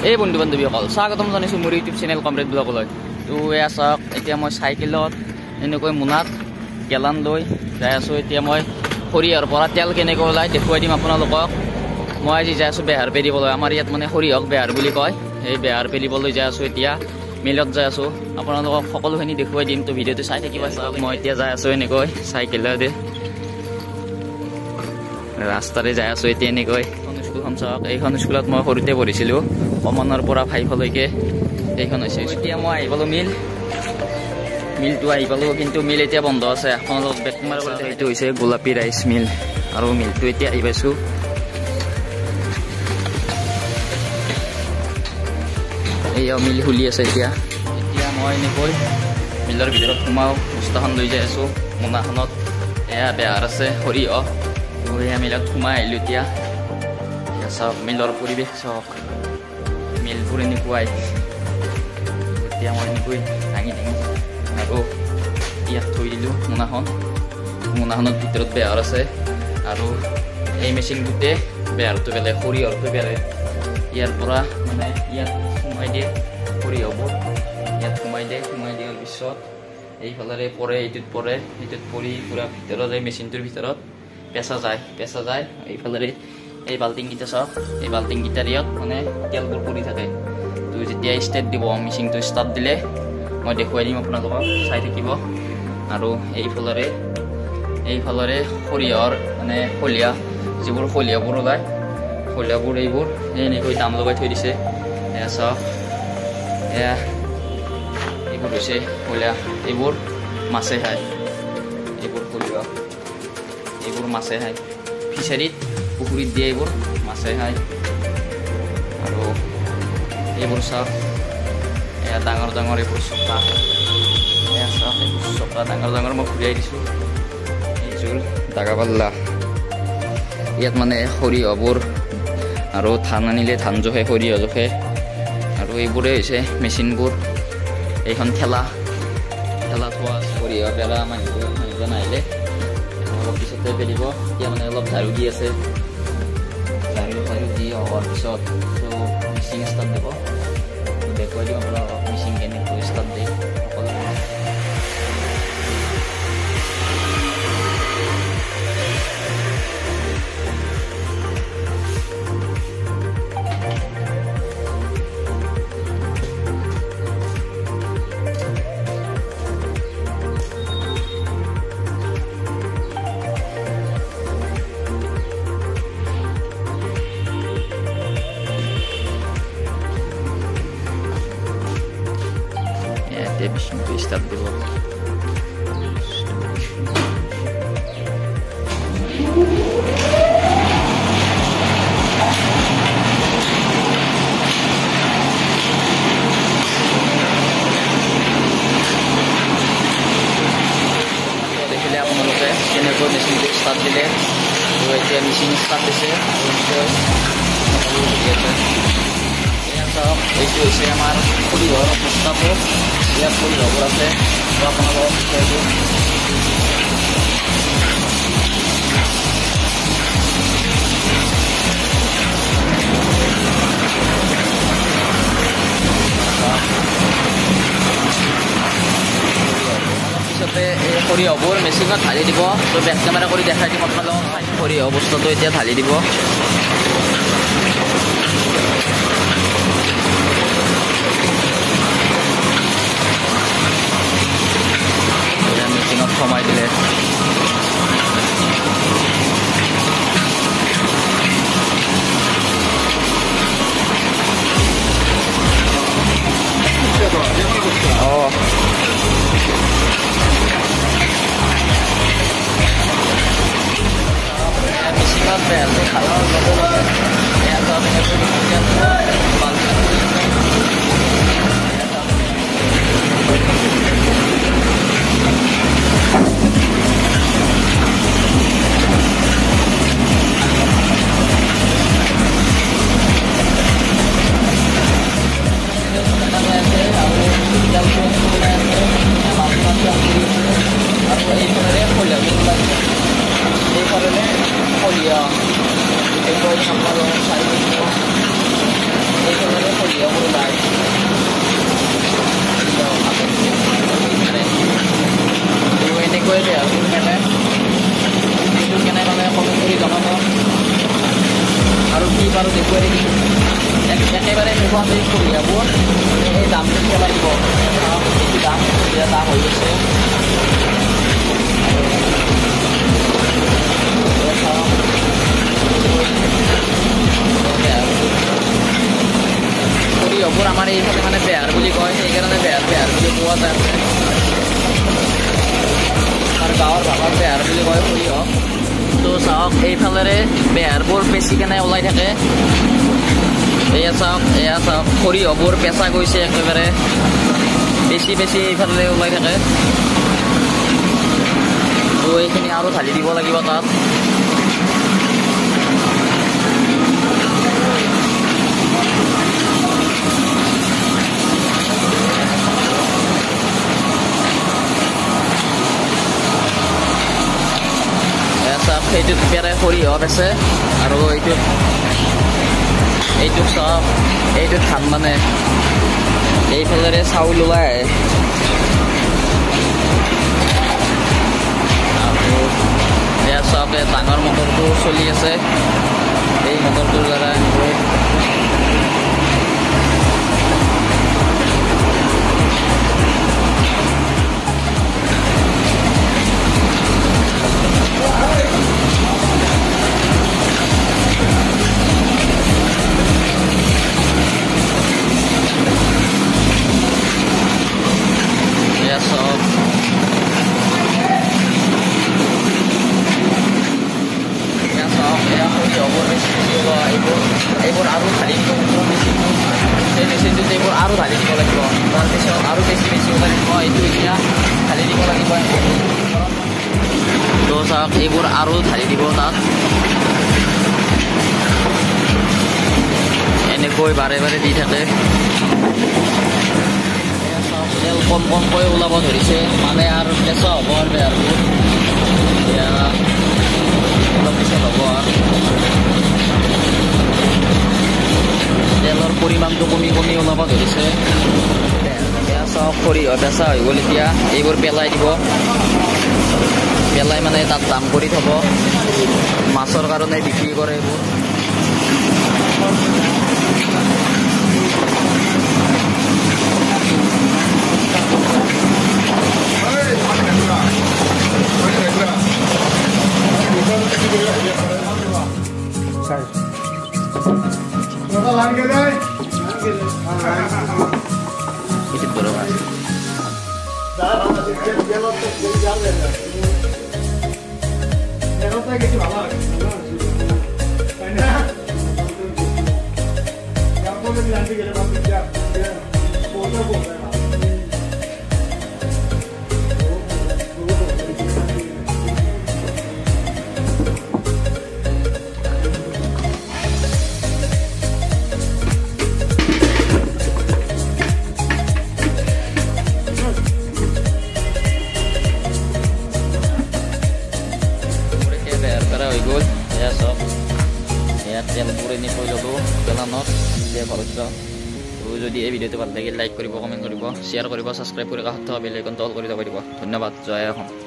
এই বন্ধু বান্ধৱীসকল স্বাগতম জনাইছোঁ মোৰ ইউটিউব চেনেল কমৰেড ব্লগলৈ। তো এয়া চাওক, এতিয়া মই চাইকেলত এনেকৈ মোনাত গেলান লৈ যাই আছোঁ। এতিয়া মই সৰিয়হৰ পৰা তেল কেনেকৈ ওলাই দেখুৱাই দিম আপোনালোকক। মই আজি যাই আছোঁ বেহাৰ পেৰিবলৈ। আমাৰ ইয়াত মানে সৰিয়হক বেহাৰ বুলি কয়। সেই বেহাৰ পেৰিবলৈ যাই আছোঁ। এতিয়া মিলত যাই আছোঁ, আপোনালোকক সকলোখিনি দেখুৱাই দিম। তো ভিডিঅ'টো চাই থাকিবা। চাওক, মই এতিয়া যাই আছোঁ এনেকৈ চাইকেলেৰে ৰাস্তাৰে যাই আছোঁ। এতিয়া এনেকৈ স্কুলখন চাওক, এইখন স্কুলত মই সৰুতে পঢ়িছিলোঁ, কমনৰ পৰা 5লৈকে। এইখন হৈছে এতিয়া মই আহি পালোঁ মিলটো আহি পালোঁ, কিন্তু মিল এতিয়া বন্ধ আছে। আপোনালোক বেক মাৰিব। এইটো হৈছে গোলাপী ৰাইচ মিল, আৰু মিলটো এতিয়া আহি পাইছোঁ। এয়া মিল খুলি আছে। এতিয়া মই এনেকৈ মিলৰ ভিতৰত সোমাওঁ, বস্তাখন লৈ যাই আছোঁ। মোনাখনত এয়া বেহাৰ আছে সৰিয়হ। এয়া মিলত সোমাই আহিলোঁ। এতিয়া চাওক মিলৰ পৰিৱেশ চাওক, মিলবোৰ এনেকুৱাই। এতিয়া মই এনেকৈ দাঙি আৰু ইয়াত থৈ দিলোঁ মোনাখনত ভিতৰত বেহাৰ আছে। আৰু এই মেচিনটোতে বেহাৰটো পেলাই সৰিয়হটো পেলাই ইয়াৰ পৰা মানে ইয়াত সোমাই দিয়ে সৰিয়হবোৰ। ইয়াত সোমাই দিয়াৰ পিছত এইফালে পৰে, এইটোত পৰি পূৰা ভিতৰত এই মেচিনটোৰ ভিতৰত পেঁচা যায়। এইফালে এই বাল্টিংকেইটা চাওক, এই বাল্টিংকেইটাৰ ইয়াত মানে তেলবোৰ পৰি থাকে। তো যেতিয়া ষ্টাৰ্ট দিব, মেচিনটো ষ্টাৰ্ট দিলে মই দেখুৱাই দিম আপোনালোকক, চাই থাকিব। আৰু এইফালৰে সৰিয়হৰ মানে যিবোৰ খলিয়াবোৰ ওলায়, খলিয়াবোৰ এইবোৰ এনেকৈ দাম লগাই থৈ দিছে। এয়া চাওক, এইবোৰ হৈছে খলিয়া। এইবোৰ মাছে খায়, এইবোৰ খলিয়া, এইবোৰ মাছে খায়। ফিচাৰীত পুখুৰীত দিয়ে এইবোৰ মাছে খায়। আৰু এইবোৰ চাওক, এয়া ডাঙৰ এইবোৰ চকা। এয়া চাওক, এইবোৰ চকা ডাঙৰ মই ঘূৰিয়াই দিছোঁ। এইযোৰ দাগা পাল্লা। ইয়াত মানে সৰিয়হবোৰ আৰু ধান আনিলে ধান জোখে, সৰিয়হ জোখে। আৰু এইবোৰে হৈছে মেচিনবোৰ। এইখন ঠেলা থোৱা সৰিয়হ পেলা মানুহজন আহিলে অলপ পিছতে পেলিব। এতিয়া মানে অলপ ঝাৰু দি আছে। ঝাৰু দি হোৱাৰ পিছত মেচিন ষ্টাৰ্ট দিব। দেখুৱাই দিম আপোনালোকক মেচিন কেনেকৈ ষ্টাৰ্ট দিয়ে সকলো। মেচিনটো ষ্টাৰ্ট দিব। দেখিলে আপোনালোকে কেনেকৈ মেচিনটো ষ্টাৰ্ট দিলে। এতিয়া মেচিন ষ্টাৰ্ট দিছে। চাওক, এইটো হৈছে আমাৰ সৰিয়হৰ বস্তাবোৰ। ইয়াত সৰিয়হবোৰ আছে, আপোনালোকক দেখুৱাই দিওঁ। পিছতে এই সৰিয়হবোৰ মেচিনত ঢালি দিব। তো বেক কেমেৰা কৰি দেখাই দিম আপোনালোকক। সৰিয়হ বস্তাটো এতিয়া ঢালি দিব। মেচিনত সোমাই দিলে মেচিনত বেহাৰ খালৰ লগে আমি সৰিয়হবোৰ এই দামটো দিব লাগিব দাম এতিয়া দাম হৈ গৈছে সৰিয়হবোৰ আমাৰ এইফালে মানে বেহাৰ বুলি কয় সেইকাৰণে বেহাৰ বুলি কোৱা যায় আমাৰ গাঁৱৰ ভাষাত বেহাৰ বুলি কয় সৰিয়হ তো চাওক এইফালেৰে বেহাৰবোৰ বেছি কেনে ওলাই থাকে এয়া চাওক সৰিয়হবোৰ পেঁচা গৈছে একেবাৰে বেছি এইফালে ওলাই থাকে তো এইখিনি আৰু ঢালি দিব লাগিব তাত এইটোত পেৰে সৰিয়হ আছে আৰু এইটোত চাওক এইটোত ধান মানে এইফালেৰে চাউল ওলাই আৰু এয়া চাওক ডাঙৰ মটৰটো চলি আছে এই মটৰটোৰ দ্বাৰা এইবোৰ আৰু ঢালি দিব সেই মেচিনটোত এইবোৰ আৰু ঢালি দিব লাগিব তাৰপিছত আৰু বেছি ওলাই দিব এইটো এতিয়া ঢালি দিব লাগিব তো চাওক এইবোৰ আৰু ঢালি দিব তাত এনেকৈ বাৰে দি থাকে তেল কমকৈ ওলাব ধৰিছে মানে আৰু কেঁচা হ'ব আৰু বেহাৰবোৰ এতিয়া অলপ পিছত হ'ব আৰু তেলৰ পৰিমাণটো কমি ওলাব ধৰিছে এয়া চাওক সৰিয়হ বেচা হৈ গ'ল এতিয়া এইবোৰ পেলাই দিব পেলাই মানে তাত দাম কৰি থ'ব মাছৰ কাৰণে বিক্ৰী কৰে এইবোৰ Itu berapa? তেলবোৰ এনেকৈ ল'ব পেলানত দিয়ে ঘৰত যাওঁ যদি এই ভিডিঅ'টো ভাল লাগিল লাইক কৰিব কমেণ্ট কৰিব শ্বেয়াৰ কৰিব ছাবস্ক্ৰাইব কৰি কাষত থকা বেল আইকনটো অল কৰি দিব ধন্যবাদ জয় অসম।